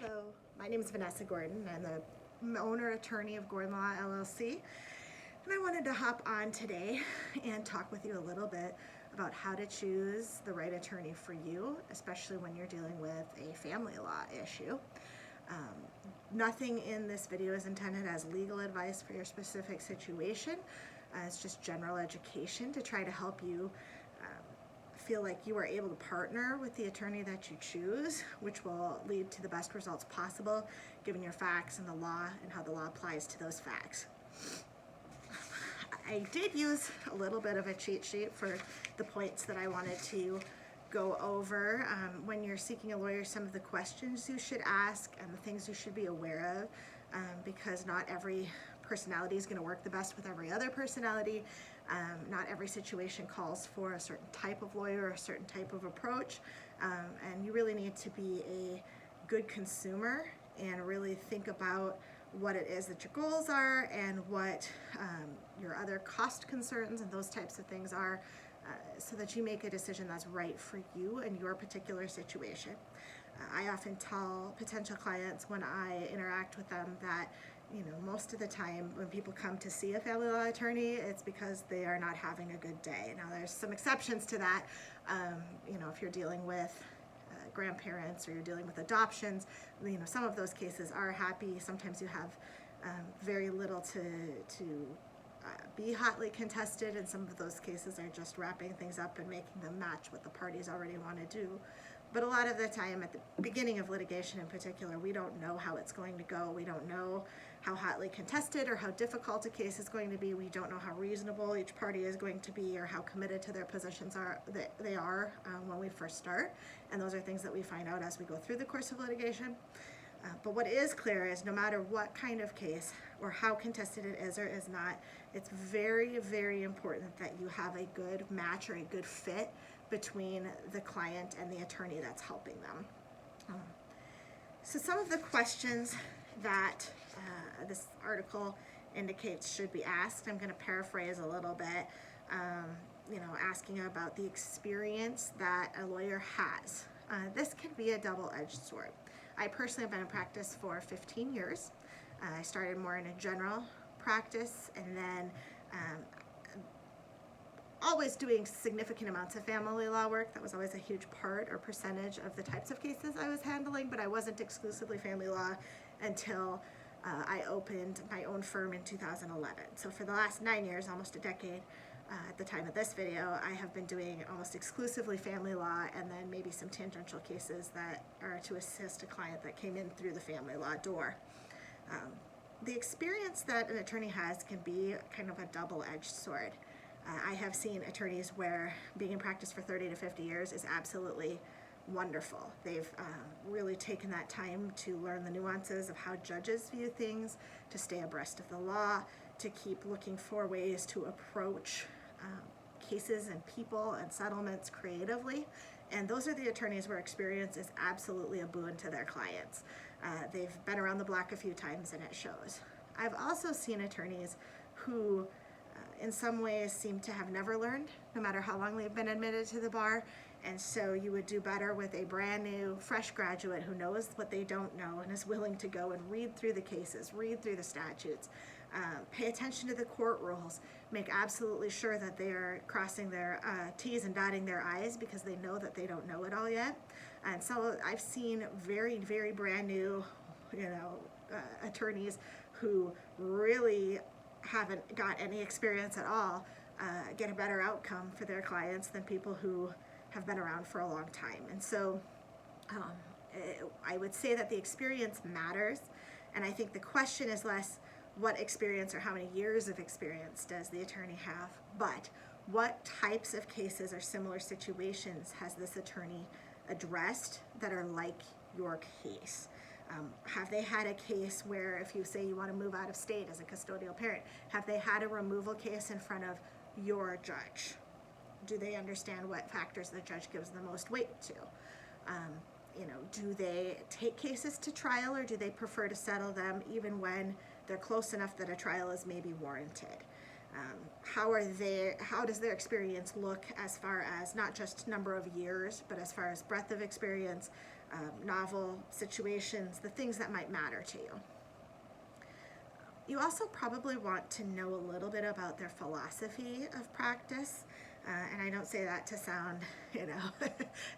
Hello, my name is Vanessa Gordon. I'm the owner attorney of GordenLaw LLC, and I wanted to hop on today and talk with you a little bit about how to choose the right attorney for you, especially when you're dealing with a family law issue. Nothing in this video is intended as legal advice for your specific situation. It's just general education to try to help you feel like you are able to partner with the attorney that you choose, which will lead to the best results possible, given your facts and the law and how the law applies to those facts. I did use a little bit of a cheat sheet for the points that I wanted to go over. When you're seeking a lawyer, some of the questions you should ask and the things you should be aware of, because not every personality is going to work the best with every other personality. Not every situation calls for a certain type of lawyer or a certain type of approach, and you really need to be a good consumer and really think about what it is that your goals are and what your other cost concerns and those types of things are, so that you make a decision that's right for you and your particular situation. I often tell potential clients when I interact with them that most of the time when people come to see a family law attorney, it's because they are not having a good day. Now, there's some exceptions to that. If you're dealing with grandparents or you're dealing with adoptions, some of those cases are happy. Sometimes you have very little to be hotly contested, and some of those cases are just wrapping things up and making them match what the parties already want to do. But a lot of the time, at the beginning of litigation in particular, we don't know how it's going to go. We don't know how hotly contested or how difficult a case is going to be. We don't know how reasonable each party is going to be or how committed to their positions they are when we first start. And those are things that we find out as we go through the course of litigation. But what is clear is no matter what kind of case or how contested it is or is not, it's very, very important that you have a good match or a good fit between the client and the attorney that's helping them. So some of the questions that this article indicates should be asked, I'm going to paraphrase a little bit, asking about the experience that a lawyer has. This can be a double-edged sword. I personally have been in practice for 15 years. I started more in a general practice and then always doing significant amounts of family law work. That was always a huge part or percentage of the types of cases I was handling, but I wasn't exclusively family law until I opened my own firm in 2011. So for the last 9 years, almost a decade, at the time of this video, I have been doing almost exclusively family law and then maybe some tangential cases that are to assist a client that came in through the family law door. The experience that an attorney has can be kind of a double-edged sword. I have seen attorneys where being in practice for 30 to 50 years is absolutely wonderful. They've really taken that time to learn the nuances of how judges view things, to stay abreast of the law, to keep looking for ways to approach cases and people and settlements creatively. And those are the attorneys where experience is absolutely a boon to their clients. They've been around the block a few times and it shows. I've also seen attorneys who in some ways seem to have never learned, no matter how long they've been admitted to the bar. And so you would do better with a brand new, fresh graduate who knows what they don't know and is willing to go and read through the cases, read through the statutes, pay attention to the court rules, make absolutely sure that they are crossing their T's and dotting their I's because they know that they don't know it all yet. And so I've seen very, very brand new, attorneys who really haven't got any experience at all get a better outcome for their clients than people who have been around for a long time. And so I would say that the experience matters, and I think the question is less what experience or how many years of experience does the attorney have, but what types of cases or similar situations has this attorney addressed that are like your case? Have they had a case where, if you say you want to move out of state as a custodial parent, have they had a removal case in front of your judge? Do they understand what factors the judge gives the most weight to? Do they take cases to trial, or do they prefer to settle them even when they're close enough that a trial is maybe warranted? How does their experience look as far as not just number of years, but as far as breadth of experience, novel situations, the things that might matter to you. You also probably want to know a little bit about their philosophy of practice. And I don't say that to sound,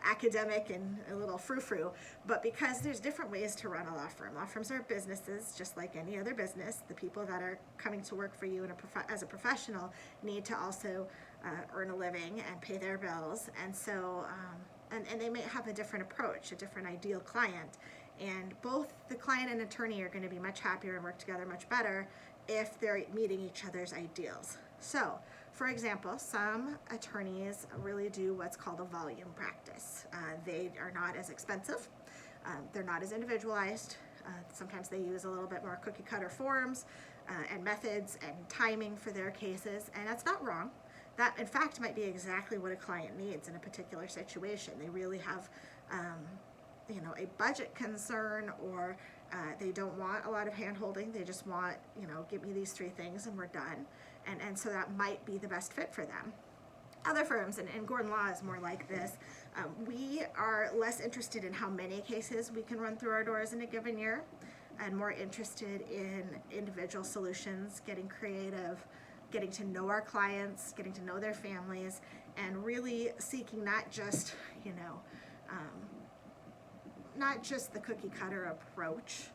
academic and a little frou-frou, but because there's different ways to run a law firm. Law firms are businesses, just like any other business. The people that are coming to work for you as a professional need to also earn a living and pay their bills. And so, and they may have a different approach, a different ideal client. And both the client and attorney are going to be much happier and work together much better if they're meeting each other's ideals. So, for example, some attorneys really do what's called a volume practice. They are not as expensive. They're not as individualized. Sometimes they use a little bit more cookie cutter forms and methods and timing for their cases, and that's not wrong. That, in fact, might be exactly what a client needs in a particular situation. They really have a budget concern, or they don't want a lot of hand-holding. They just want, give me these 3 things and we're done. And so that might be the best fit for them. Other firms, and GordenLaw is more like this, we are less interested in how many cases we can run through our doors in a given year, and more interested in individual solutions, getting creative, getting to know our clients, getting to know their families, and really seeking not just, not just the cookie cutter approach,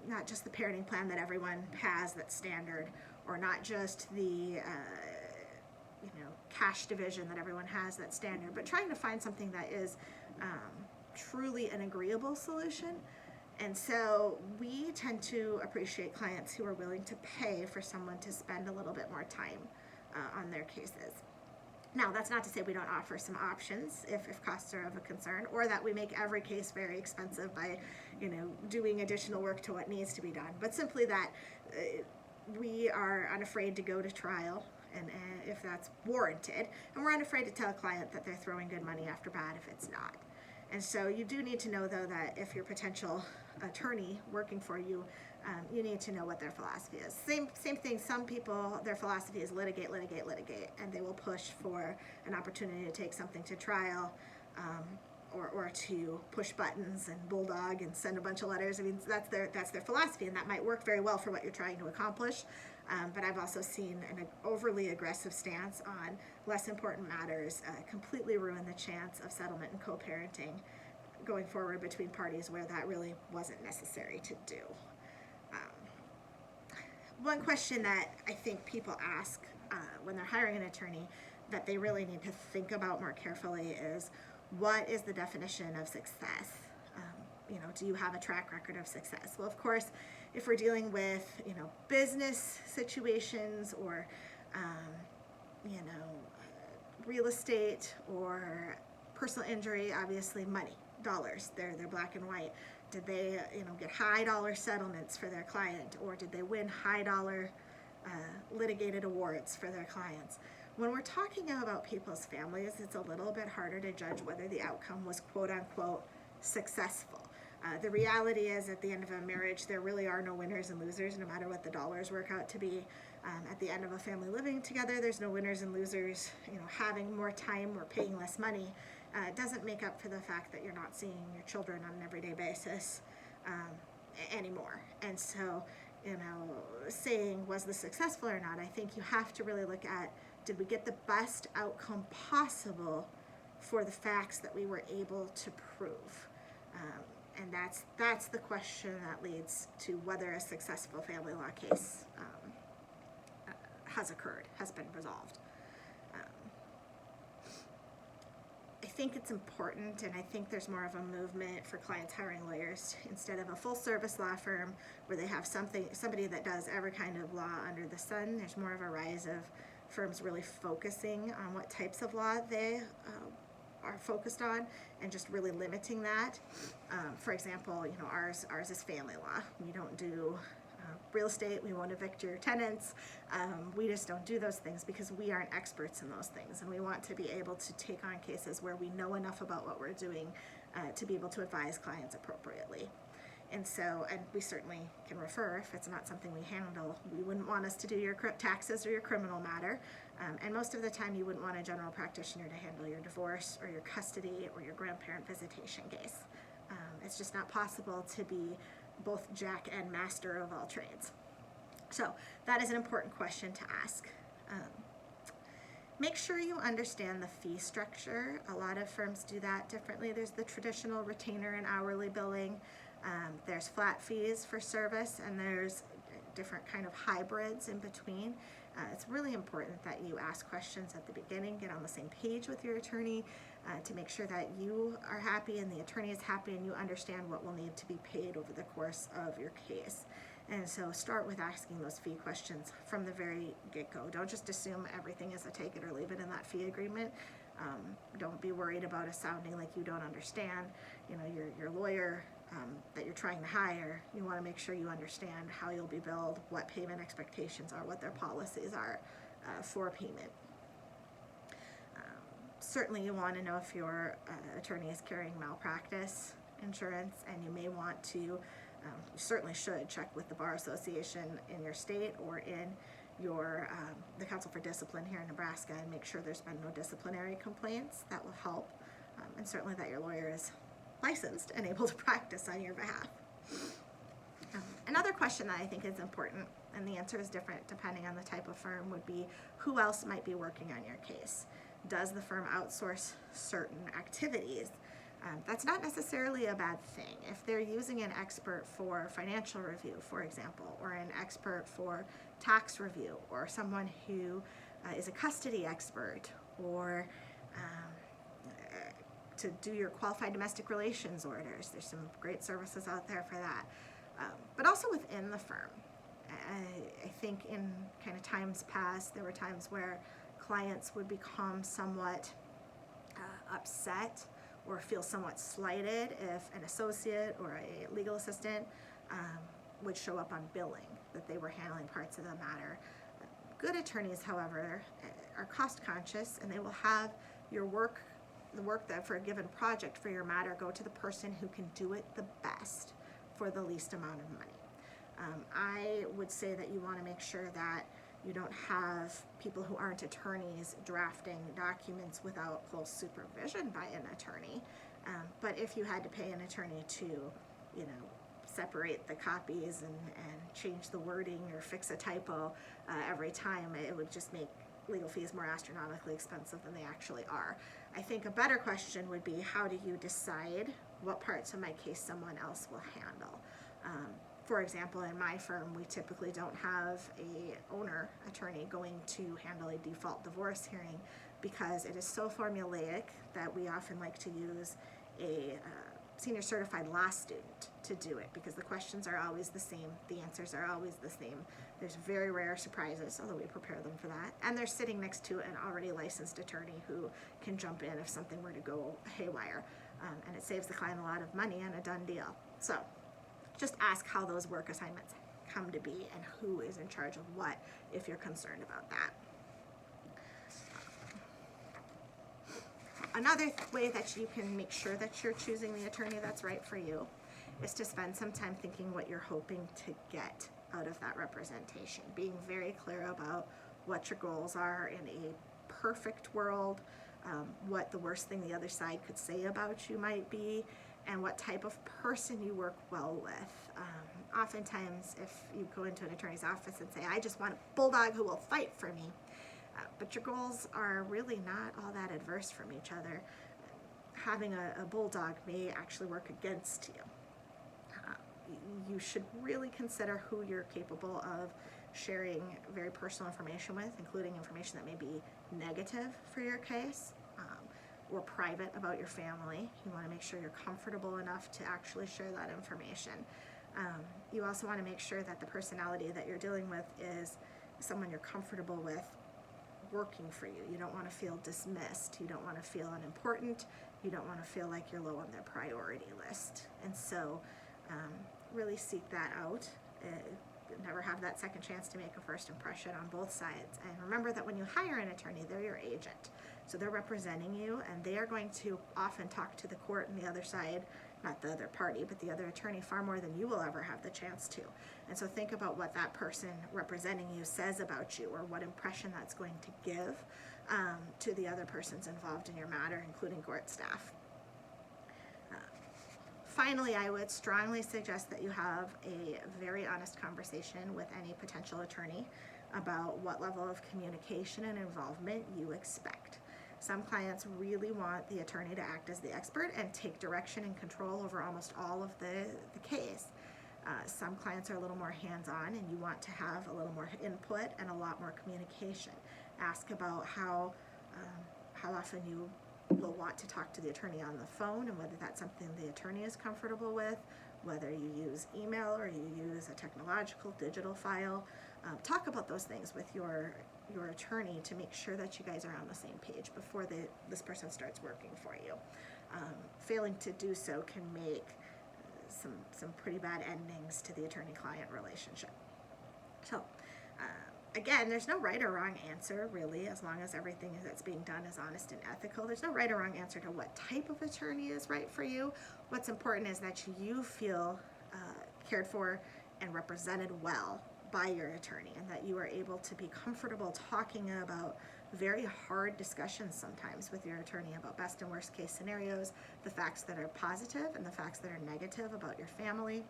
not just the parenting plan that everyone has that's standard, or not just the cash division that everyone has that's standard, but trying to find something that is truly an agreeable solution. And so we tend to appreciate clients who are willing to pay for someone to spend a little bit more time on their cases. Now, that's not to say we don't offer some options if costs are of a concern, or that we make every case very expensive by, doing additional work to what needs to be done, but simply that we are unafraid to go to trial, and if that's warranted, and we're unafraid to tell a client that they're throwing good money after bad if it's not. And so you do need to know, though, that if your potential attorney working for you, you need to know what their philosophy is. Same thing, some people, their philosophy is litigate, and they will push for an opportunity to take something to trial, or to push buttons and bulldog and send a bunch of letters. I mean, that's their philosophy, and that might work very well for what you're trying to accomplish. But I've also seen an overly aggressive stance on less important matters completely ruin the chance of settlement and co-parenting going forward between parties where that really wasn't necessary to do. One question that I think people ask when they're hiring an attorney that they really need to think about more carefully is, what is the definition of success? Do you have a track record of success? Well, of course, if we're dealing with, business situations, or, real estate or personal injury, obviously money, dollars, they're black and white. Did they, get high dollar settlements for their client, or did they win high dollar litigated awards for their clients? When we're talking about people's families, it's a little bit harder to judge whether the outcome was quote unquote successful. The reality is, at the end of a marriage, there really are no winners and losers, no matter what the dollars work out to be. At the end of a family living together, there's no winners and losers. Having more time or paying less money doesn't make up for the fact that you're not seeing your children on an everyday basis anymore. And so, saying was this successful or not, I think you have to really look at, did we get the best outcome possible for the facts that we were able to prove? And that's the question that leads to whether a successful family law case has been resolved. I think it's important, and I think there's more of a movement for clients hiring lawyers instead of a full service law firm where they have somebody that does every kind of law under the sun. There's more of a rise of firms really focusing on what types of law they are focused on, and just really limiting that. For example, ours is family law. We don't do real estate. We won't evict your tenants. We just don't do those things because we aren't experts in those things, and we want to be able to take on cases where we know enough about what we're doing to be able to advise clients appropriately. And we certainly can refer if it's not something we handle. We wouldn't want us to do your taxes or your criminal matter. And most of the time you wouldn't want a general practitioner to handle your divorce or your custody or your grandparent visitation case. It's just not possible to be both jack and master of all trades. So that is an important question to ask. Make sure you understand the fee structure. A lot of firms do that differently. There's the traditional retainer and hourly billing. There's flat fees for service, and there's different kind of hybrids in between. It's really important that you ask questions at the beginning, get on the same page with your attorney to make sure that you are happy and the attorney is happy and you understand what will need to be paid over the course of your case. And so start with asking those fee questions from the very get-go. Don't just assume everything is a take it or leave it in that fee agreement. Don't be worried about it sounding like you don't understand. You know, your lawyer that you're trying to hire, you want to make sure you understand how you'll be billed, what payment expectations are, what their policies are for payment. Certainly you want to know if your attorney is carrying malpractice insurance, and you may want to, you certainly should check with the Bar Association in your state or in your the Council for Discipline here in Nebraska and make sure there's been no disciplinary complaints. That will help, and certainly that your lawyer is licensed and able to practice on your behalf. Another question that I think is important, and the answer is different depending on the type of firm, would be who else might be working on your case. Does the firm outsource certain activities? That's not necessarily a bad thing. If they're using an expert for financial review, for example, or an expert for tax review, or someone who is a custody expert, or to do your qualified domestic relations orders. There's some great services out there for that. But also within the firm. I think in kind of times past, there were times where clients would become somewhat upset or feel somewhat slighted if an associate or a legal assistant would show up on billing, that they were handling parts of the matter. Good attorneys, however, are cost conscious, and they will have your work, the work that for a given project for your matter, go to the person who can do it the best for the least amount of money. I would say that you want to make sure that you don't have people who aren't attorneys drafting documents without close supervision by an attorney. But if you had to pay an attorney to, you know, separate the copies and change the wording or fix a typo every time, it would just make legal fees more astronomically expensive than they actually are. I think a better question would be, how do you decide what parts of my case someone else will handle? For example, in my firm, we typically don't have a owner attorney going to handle a default divorce hearing because it is so formulaic that we often like to use a senior certified law student to do it, because the questions are always the same, the answers are always the same. There's very rare surprises, although we prepare them for that. And they're sitting next to an already licensed attorney who can jump in if something were to go haywire. And it saves the client a lot of money and a done deal. So just ask how those work assignments come to be and who is in charge of what if you're concerned about that. Another way that you can make sure that you're choosing the attorney that's right for you is to spend some time thinking what you're hoping to get out of that representation. Being very clear about what your goals are in a perfect world, what the worst thing the other side could say about you might be, and what type of person you work well with. Oftentimes, if you go into an attorney's office and say, I just want a bulldog who will fight for me, but your goals are really not all that adverse from each other, having a bulldog may actually work against you. You should really consider who you're capable of sharing very personal information with, including information that may be negative for your case, or private about your family. You want to make sure you're comfortable enough to actually share that information. You also want to make sure that the personality that you're dealing with is someone you're comfortable with working for you. You don't want to feel dismissed. You don't want to feel unimportant. You don't want to feel like you're low on their priority list. And so really seek that out. Never have that second chance to make a first impression on both sides. And remember that when you hire an attorney, they're your agent. So they're representing you, and they are going to often talk to the court and the other side, not the other party, but the other attorney, far more than you will ever have the chance to. And so think about what that person representing you says about you, or what impression that's going to give to the other persons involved in your matter, including court staff. Finally, I would strongly suggest that you have a very honest conversation with any potential attorney about what level of communication and involvement you expect. Some clients really want the attorney to act as the expert and take direction and control over almost all of the case. Some clients are a little more hands-on, and you want to have a little more input and a lot more communication. Ask about how often you will want to talk to the attorney on the phone, and whether that's something the attorney is comfortable with, whether you use email or you use a technological digital file. Talk about those things with your attorney to make sure that you guys are on the same page before this person starts working for you. Failing to do so can make some pretty bad endings to the attorney-client relationship. So, again, there's no right or wrong answer, really, as long as everything that's being done is honest and ethical. There's no right or wrong answer to what type of attorney is right for you. What's important is that you feel cared for and represented well by your attorney, and that you are able to be comfortable talking about very hard discussions sometimes with your attorney about best and worst case scenarios, the facts that are positive and the facts that are negative about your family,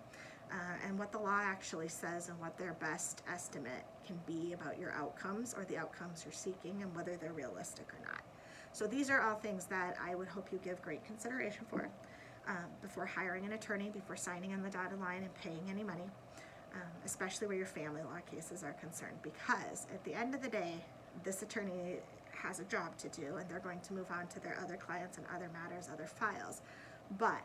and what the law actually says and what their best estimate can be about your outcomes or the outcomes you're seeking and whether they're realistic or not. So these are all things that I would hope you give great consideration for before hiring an attorney, before signing on the dotted line and paying any money, especially where your family law cases are concerned, because at the end of the day, this attorney has a job to do, and they're going to move on to their other clients and other matters, other files. But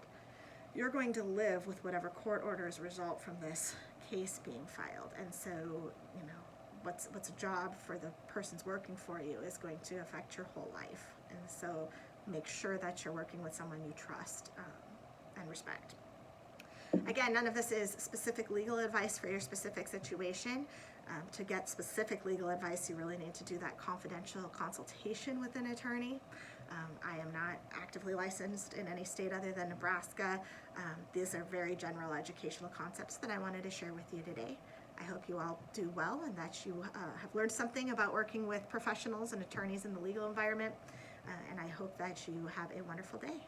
you're going to live with whatever court orders result from this case being filed. And so, you know, what's a job for the person's working for you is going to affect your whole life. And so make sure that you're working with someone you trust and respect. Again, none of this is specific legal advice for your specific situation. To get specific legal advice, you really need to do that confidential consultation with an attorney. I am not actively licensed in any state other than Nebraska. These are very general educational concepts that I wanted to share with you today. I hope you all do well, and that you have learned something about working with professionals and attorneys in the legal environment. And I hope that you have a wonderful day.